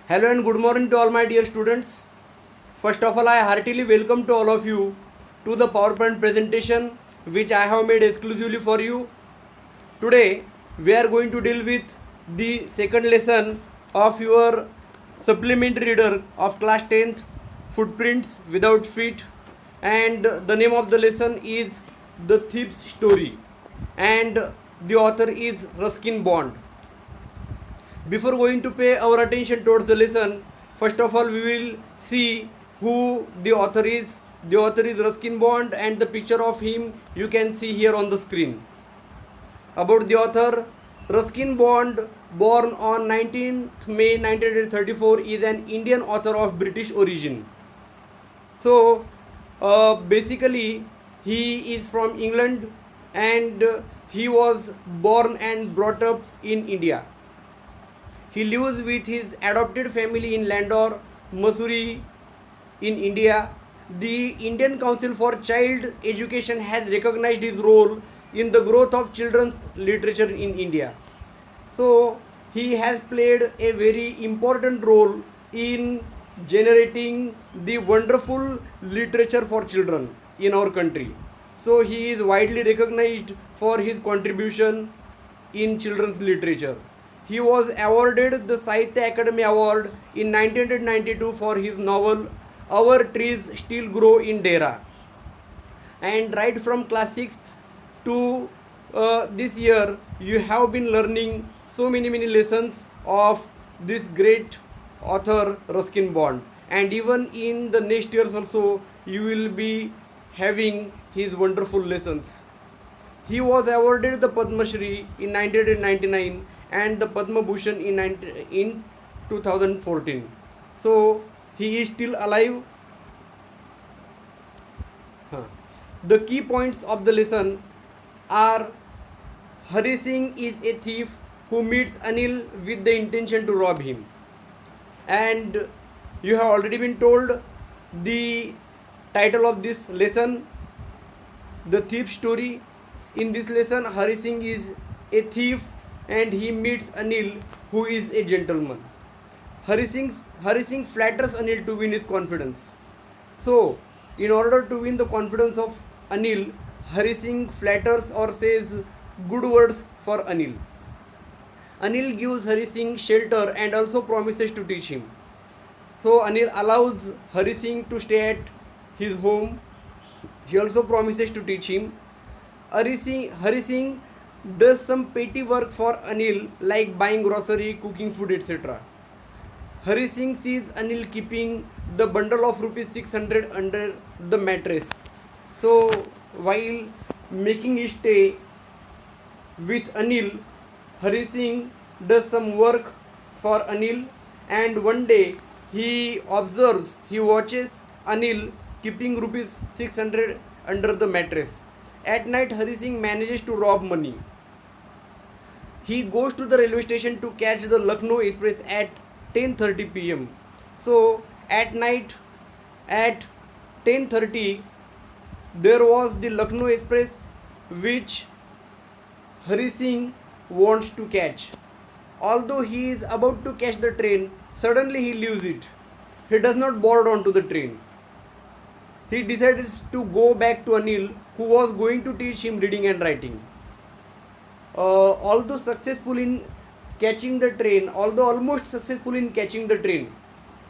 Hello and good morning to all my dear students. First of all, I heartily welcome to all of you to the PowerPoint presentation which I have made exclusively for you. Today, we are going to deal with the second lesson of your supplementary reader of class 10th, Footprints Without Feet, and the name of the lesson is The Thief's Story, and the author is Ruskin Bond. Before going to pay our attention towards the lesson, first of all we will see who the author is. The author is Ruskin Bond and the picture of him you can see here on the screen. About the author, Ruskin Bond, born on 19th May 1934, is an Indian author of British origin. So basically he is from England and he was born and brought up in India. He lives with his adopted family in Landor, Mussoorie, in India. The Indian Council for Child Education has recognized his role in the growth of children's literature in India. So, he has played a very important role in generating the wonderful literature for children in our country. So, he is widely recognized for his contribution in children's literature. He was awarded the Sahitya Academy Award in 1992 for his novel Our Trees Still Grow in Dehra. And right from class 6th to this year, you have been learning so many lessons of this great author Ruskin Bond. And even in the next years also, you will be having his wonderful lessons. He was awarded the Padma Shri in 1999 and the Padma Bhushan in 2014. So he is still alive. The key points of the lesson are: Hari Singh is a thief who meets Anil with the intention to rob him. And you have already been told the title of this lesson, The Thief Story. In this lesson, Hari Singh is a thief and he meets Anil, who is a gentleman. Hari Singh flatters Anil to win his confidence. So, in order to win the confidence of Anil, Hari Singh flatters or says good words for Anil. Anil gives Hari Singh shelter and also promises to teach him. So, Anil allows Hari Singh to stay at his home. He also promises to teach him. Hari Singh does some petty work for Anil, like buying grocery, cooking food, etc. Hari Singh sees Anil keeping the bundle of rupees 600 under the mattress. So while making his stay with Anil, Hari Singh does some work for Anil, and one day he watches Anil keeping rupees 600 under the mattress. At night, Hari Singh manages to rob money. He goes to the railway station to catch the Lucknow Express at 10:30 p.m. So at night at 10:30 there was the Lucknow Express which Hari Singh wants to catch. Although he is about to catch the train, suddenly he leaves it. He does not board onto the train. He decides to go back to Anil, who was going to teach him reading and writing. Although almost successful in catching the train,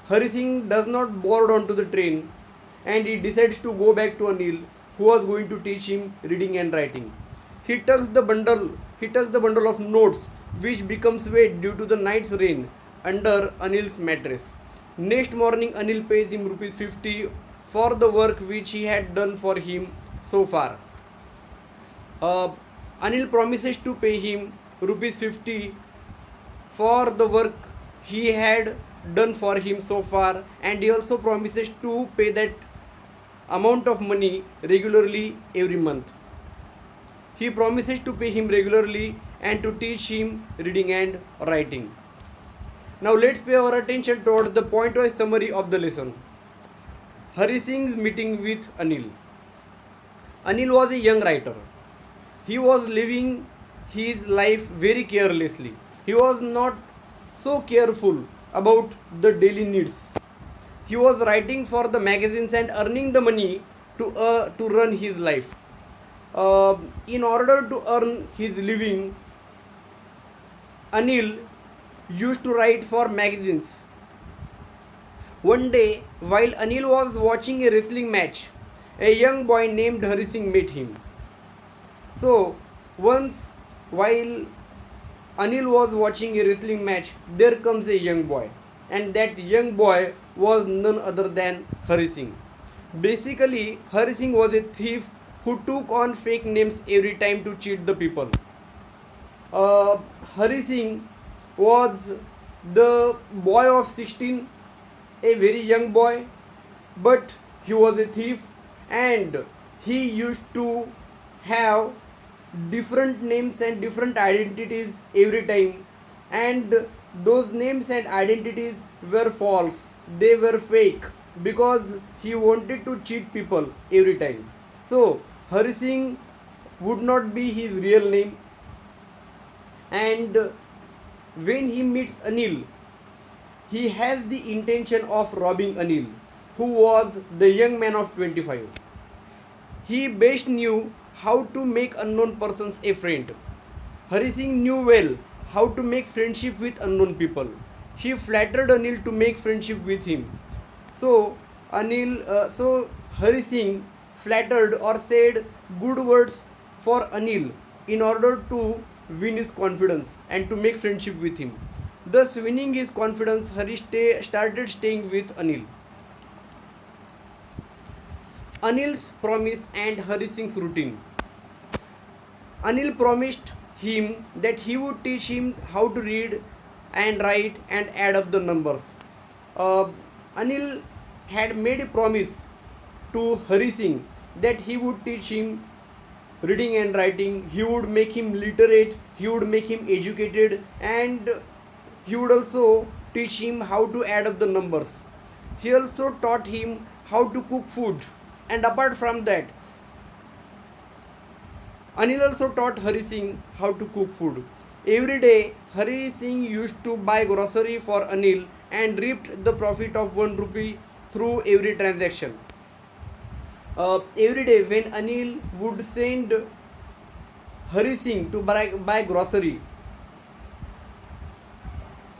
Hari Singh does not board onto the train and he decides to go back to Anil, who was going to teach him reading and writing. He tucks the bundle of notes, which becomes wet due to the night's rain, under Anil's mattress. Next morning, Anil pays him rupees 50 for the work which he had done for him so far. Anil promises to pay him rupees 50 for the work he had done for him so far, and he also promises to pay that amount of money regularly every month. He promises to pay him regularly and to teach him reading and writing. Now let's pay our attention towards the point-wise summary of the lesson. Hari Singh's meeting with Anil. Anil was a young writer. He was living his life very carelessly. He was not so careful about the daily needs. He was writing for the magazines and earning the money to run his life. In order to earn his living, Anil used to write for magazines. One day, while Anil was watching a wrestling match, a young boy named Hari Singh met him. So, once while Anil was watching a wrestling match, there comes a young boy, and that young boy was none other than Hari Singh. Basically, Hari Singh was a thief who took on fake names every time to cheat the people. Uh, Hari Singh was the boy of 16, a very young boy, but he was a thief and he used to have different names and different identities every time, and those names and identities were false, they were fake, because he wanted to cheat people every time. So Hari Singh would not be his real name, and when he meets Anil, he has the intention of robbing Anil, who was the young man of 25. He best knew how to make unknown persons a friend. Hari Singh knew well how to make friendship with unknown people. He flattered Anil to make friendship with him. So Hari Singh flattered or said good words for Anil in order to win his confidence and to make friendship with him. Thus, winning his confidence, started staying with Anil. Anil's promise and Hari Singh's routine. Anil promised him that he would teach him how to read and write and add up the numbers. Uh, Anil had made a promise to Hari Singh that he would teach him reading and writing, he would make him literate, he would make him educated, and he would also teach him how to add up the numbers. He also taught him how to cook food, and apart from that, Anil also taught Hari Singh how to cook food. Every day, Hari Singh used to buy grocery for Anil and reaped the profit of 1 rupee through every transaction. Every day, when Anil would send Hari Singh to buy grocery,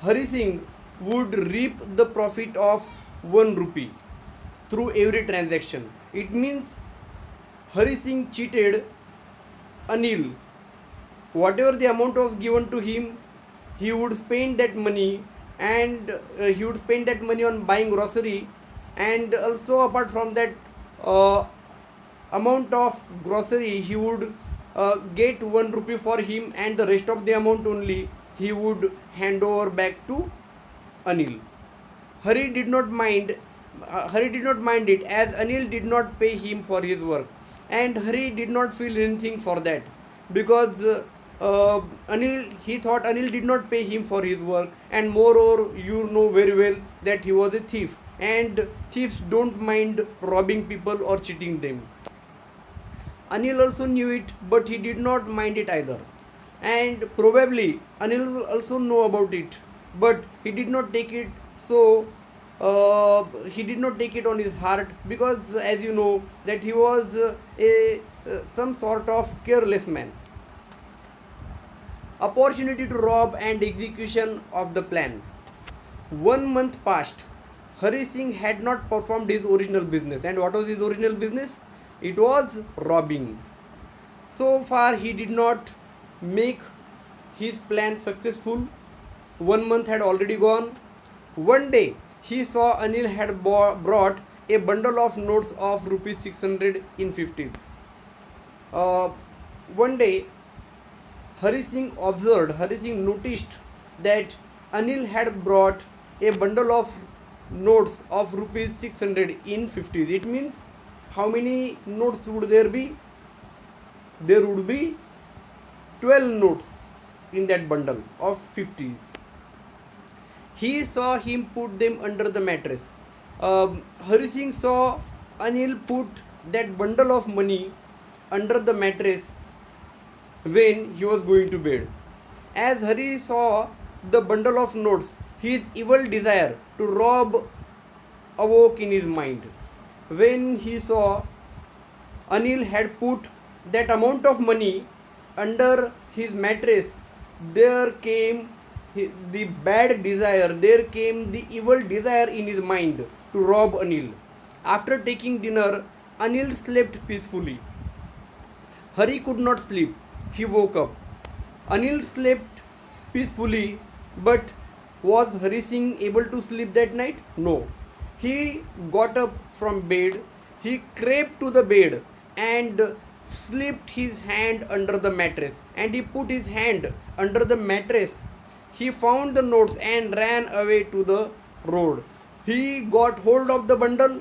Hari Singh would reap the profit of 1 rupee through every transaction. It means Hari Singh cheated Anil. Whatever the amount was given to him, he would spend that money, and he would spend that money on buying grocery, and also apart from that amount of grocery, he would get 1 rupee for him, and the rest of the amount only he would hand over back to Anil. Hari did not mind. Hari did not mind it, as Anil did not pay him for his work, and Hari did not feel anything for that, because he thought Anil did not pay him for his work, and moreover, you know very well that he was a thief, and thieves don't mind robbing people or cheating them. Anil also knew it, but he did not mind it either, and probably Anil also know about it, but he did not take it so. He did not take it on his heart, because as you know that he was some sort of careless man. Opportunity to rob and execution of the plan. 1 month passed. Hari Singh had not performed his original business. And what was his original business? It was robbing. So far he did not make his plan successful. 1 month had already gone. One day he saw Anil had brought a bundle of notes of rupees 600 in 50s. One day Hari Singh noticed that Anil had brought a bundle of notes of rupees 600 in 50s. It means how many notes would there be? There would be 12 notes in that bundle of 50s. He saw him put them under the mattress. Hari Singh saw Anil put that bundle of money under the mattress when he was going to bed. As Hari saw the bundle of notes, his evil desire to rob awoke in his mind. When he saw Anil had put that amount of money under his mattress, there came the bad desire, there came the evil desire in his mind to rob Anil. After taking dinner, Anil slept peacefully. Hari could not sleep. He woke up. Anil slept peacefully, but was Hari Singh able to sleep that night? No. He got up from bed, he crept to the bed and slipped his hand under the mattress, and he put his hand under the mattress. He found the notes and ran away to the road. He got hold of the bundle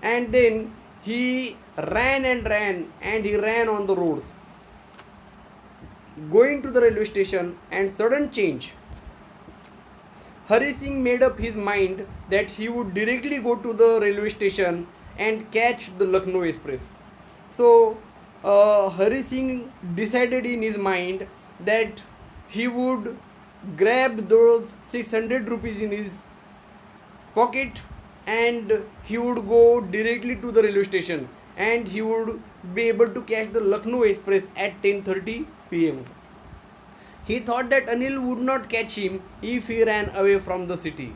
and then he ran and he ran on the roads, going to the railway station. And sudden change, Hari Singh made up his mind that he would directly go to the railway station and catch the Lucknow Express. So Hari Singh decided in his mind that he would grab those 600 rupees in his pocket and he would go directly to the railway station and he would be able to catch the Lucknow Express at 10:30 p.m. He thought that Anil would not catch him if he ran away from the city.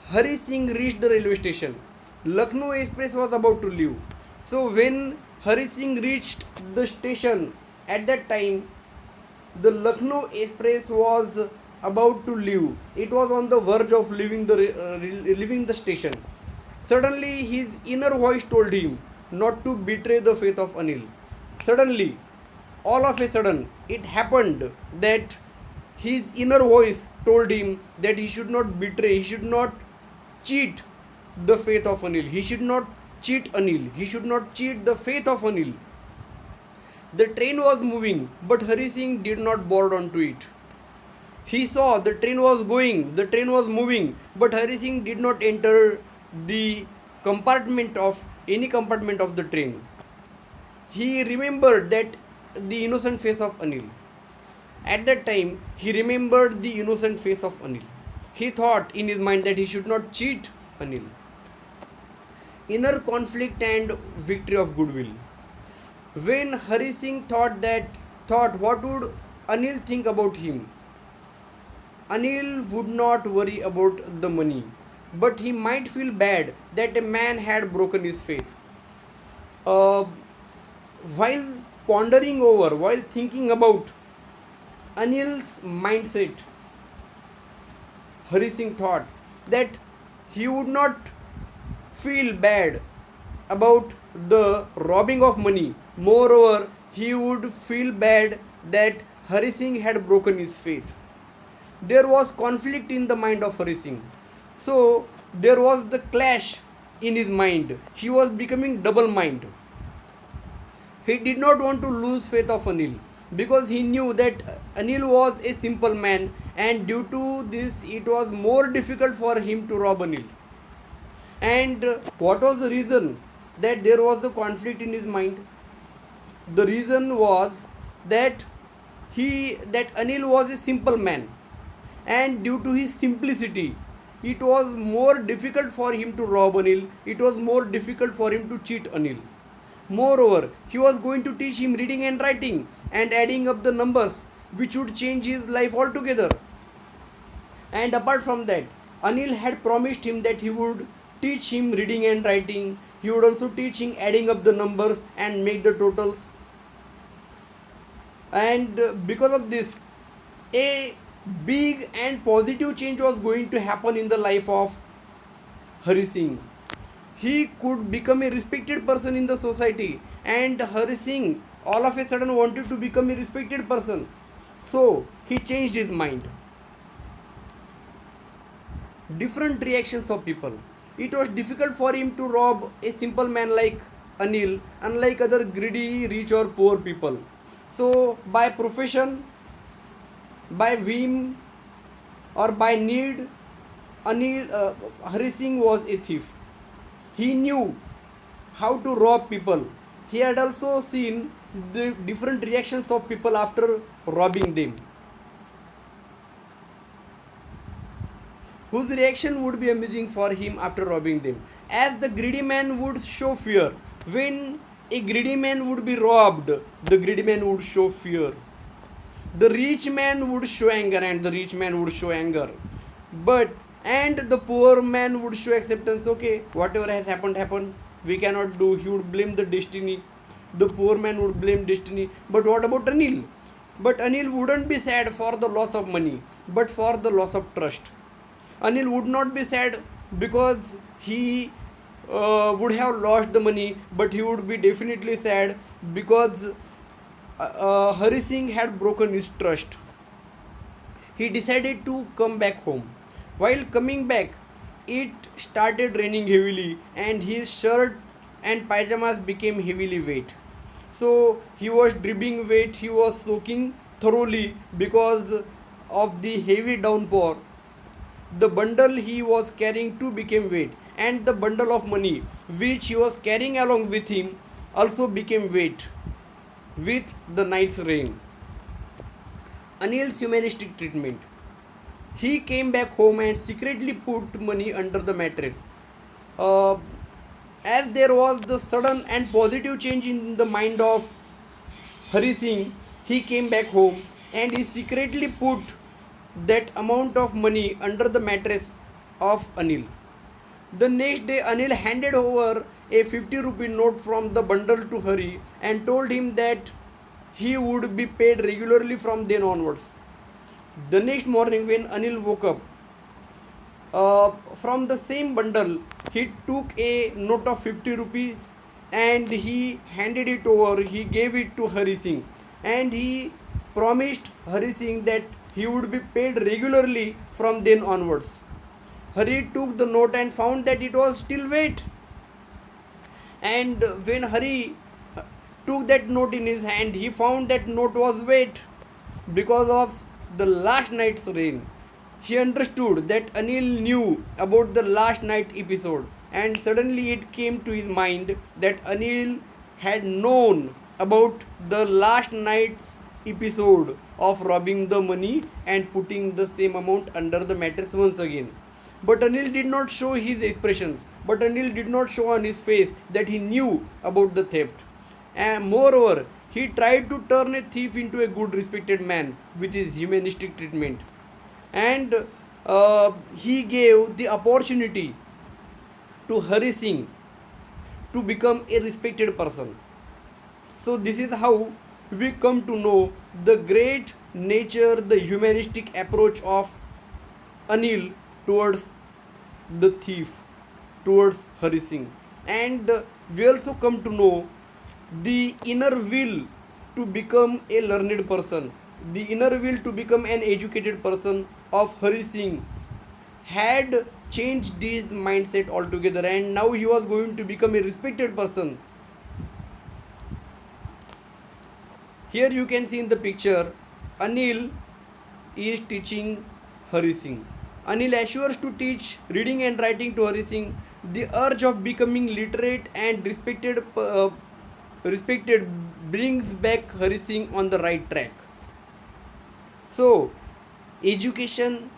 Hari Singh reached the railway station. Lucknow Express was about to leave. So when Hari Singh reached the station, at that time the Lucknow Express was about to leave. It was on the verge of leaving the station. Suddenly his inner voice told him not to betray the faith of Anil. Suddenly, all of a sudden, it happened that his inner voice told him that he should not betray, he should not cheat the faith of Anil. He should not cheat Anil. He should not cheat the faith of Anil. The train was moving, but Hari Singh did not board onto it. He saw the train was going, the train was moving, but Hari Singh did not enter the compartment of any compartment of the train. He remembered that the innocent face of Anil. At that time, he remembered the innocent face of Anil. He thought in his mind that he should not cheat Anil. Inner conflict and victory of goodwill. When Hari Singh thought what would Anil think about him? Anil would not worry about the money, but he might feel bad that a man had broken his faith. While pondering over, while thinking about Anil's mindset, Hari Singh thought that he would not feel bad about the robbing of money. Moreover, he would feel bad that Hari Singh had broken his faith. There was conflict in the mind of Hari Singh. So there was the clash in his mind. He was becoming double mind. He did not want to lose faith of Anil because he knew that Anil was a simple man, and due to this it was more difficult for him to rob Anil. And what was the reason that there was the conflict in his mind? The reason was that Anil was a simple man, and due to his simplicity it was more difficult for him to rob Anil. It was more difficult for him to cheat Anil. Moreover, he was going to teach him reading and writing and adding up the numbers, which would change his life altogether. And apart from that, Anil had promised him that he would teach him reading and writing. He would also teach him adding up the numbers and make the totals. And because of this, a big and positive change was going to happen in the life of Hari Singh. He could become a respected person in the society, and Hari Singh all of a sudden wanted to become a respected person. So he changed his mind. Different reactions of people. It was difficult for him to rob a simple man like Anil, unlike other greedy, rich or poor people. So by profession, by whim or by need, Hari Singh was a thief. He knew how to rob people. He had also seen the different reactions of people after robbing them. whose reaction would be amazing for him after robbing them. As the greedy man would show fear. When a greedy man would be robbed, the greedy man would show fear. The rich man would show anger, and the rich man would show anger. But and the poor man would show acceptance. Okay, whatever has happened, we cannot do. He would blame the destiny. The poor man would blame destiny. But what about Anil? But Anil wouldn't be sad for the loss of money, but for the loss of trust. Anil would not be sad because he would have lost the money, but he would be definitely sad because Hari Singh had broken his trust. He decided to come back home. While coming back, it started raining heavily, and his shirt and pajamas became heavily wet. So he was dripping wet, he was soaking thoroughly because of the heavy downpour. The bundle he was carrying too became wet, and the bundle of money which he was carrying along with him also became wet with the night's rain. Anil's humanistic treatment. He came back home and secretly put money under the mattress. Uh, as there was the sudden and positive change in the mind of Hari Singh, he came back home and he secretly put that amount of money under the mattress of Anil. The next day, Anil handed over a 50 rupee note from the bundle to Hari and told him that he would be paid regularly from then onwards. The next morning, when Anil woke up, from the same bundle, he took a note of 50 rupees and he handed it over. He gave it to Hari Singh and he promised Hari Singh that he would be paid regularly from then onwards. Hari took the note and found that it was still wet. And when Hari took that note in his hand, he found that note was wet because of the last night's rain. He understood that Anil knew about the last night episode, and suddenly it came to his mind that Anil had known about the last night's episode of robbing the money and putting the same amount under the mattress once again. But Anil did not show his expressions, but Anil did not show on his face that he knew about the theft. And moreover, he tried to turn a thief into a good respected man with his humanistic treatment. And he gave the opportunity to Hari Singh to become a respected person. So this is how we come to know the great nature, the humanistic approach of Anil towards the thief, towards Hari Singh. And we also come to know the inner will to become a learned person, the inner will to become an educated person of Hari Singh had changed his mindset altogether, and now he was going to become a respected person. Here you can see in the picture, Anil is teaching Hari Singh. Anil assures to teach reading and writing to Hari Singh. The urge of becoming literate and respected brings back Hari Singh on the right track. So, education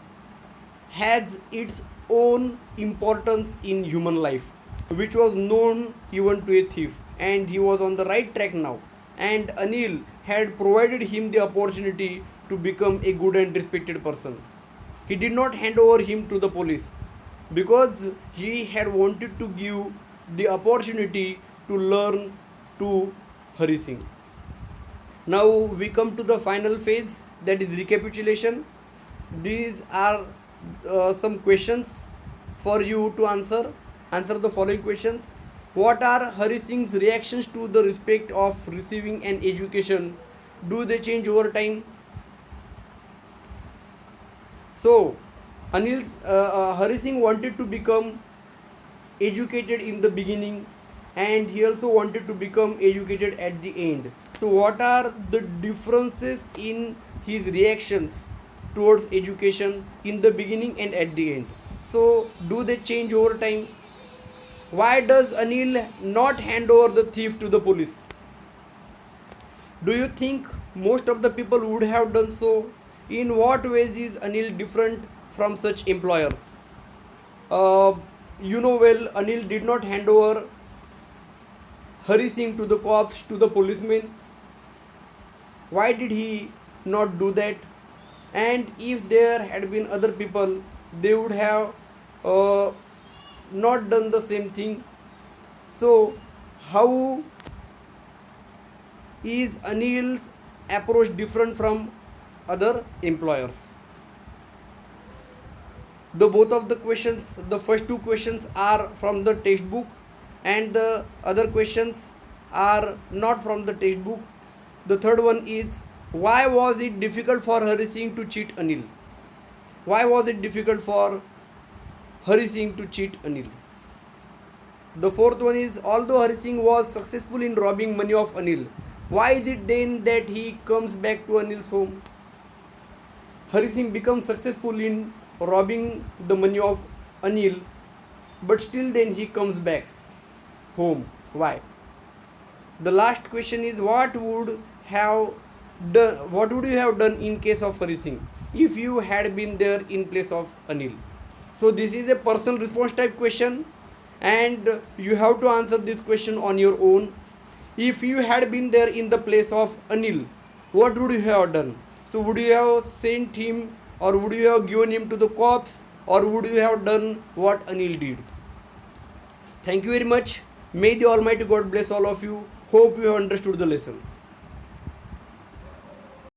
has its own importance in human life, which was known even to a thief, and he was on the right track now. And Anil had provided him the opportunity to become a good and respected person. He did not hand over him to the police because he had wanted to give the opportunity to learn to Hari Singh. Now we come to the final phase, that is recapitulation. These are some questions for you to answer. Answer the following questions. What are Hari Singh's reactions to the respect of receiving an education? Do they change over time? So, Hari Singh wanted to become educated in the beginning, and he also wanted to become educated at the end. So, what are the differences in his reactions towards education in the beginning and at the end? So, do they change over time? Why does Anil not hand over the thief to the police? Do you think most of the people would have done so? In what ways is Anil different from such employers? Uh, you know well, Anil did not hand over Hari Singh to the cops, to the policemen. Why did he not do that? And if there had been other people, they would have uh, not done the same thing. So, how is Anil's approach different from other employers? The both of the questions, the first two questions are from the textbook, and the other questions are not from the textbook. The third one is, why was it difficult for Hari Singh to cheat Anil? Why was it difficult for Hari Singh to cheat Anil? The fourth one is, although Hari Singh was successful in robbing money of Anil, why is it then that he comes back to Anil's home? Hari Singh becomes successful in robbing the money of Anil, but still then he comes back home. Why? The last question is, what would you have done in case of Hari Singh if you had been there in place of Anil? So this is a personal response type question, and you have to answer this question on your own. If you had been there in the place of Anil, what would you have done? So would you have sent him, or would you have given him to the cops, or would you have done what Anil did? Thank you very much. May the Almighty God bless all of you. Hope you have understood the lesson.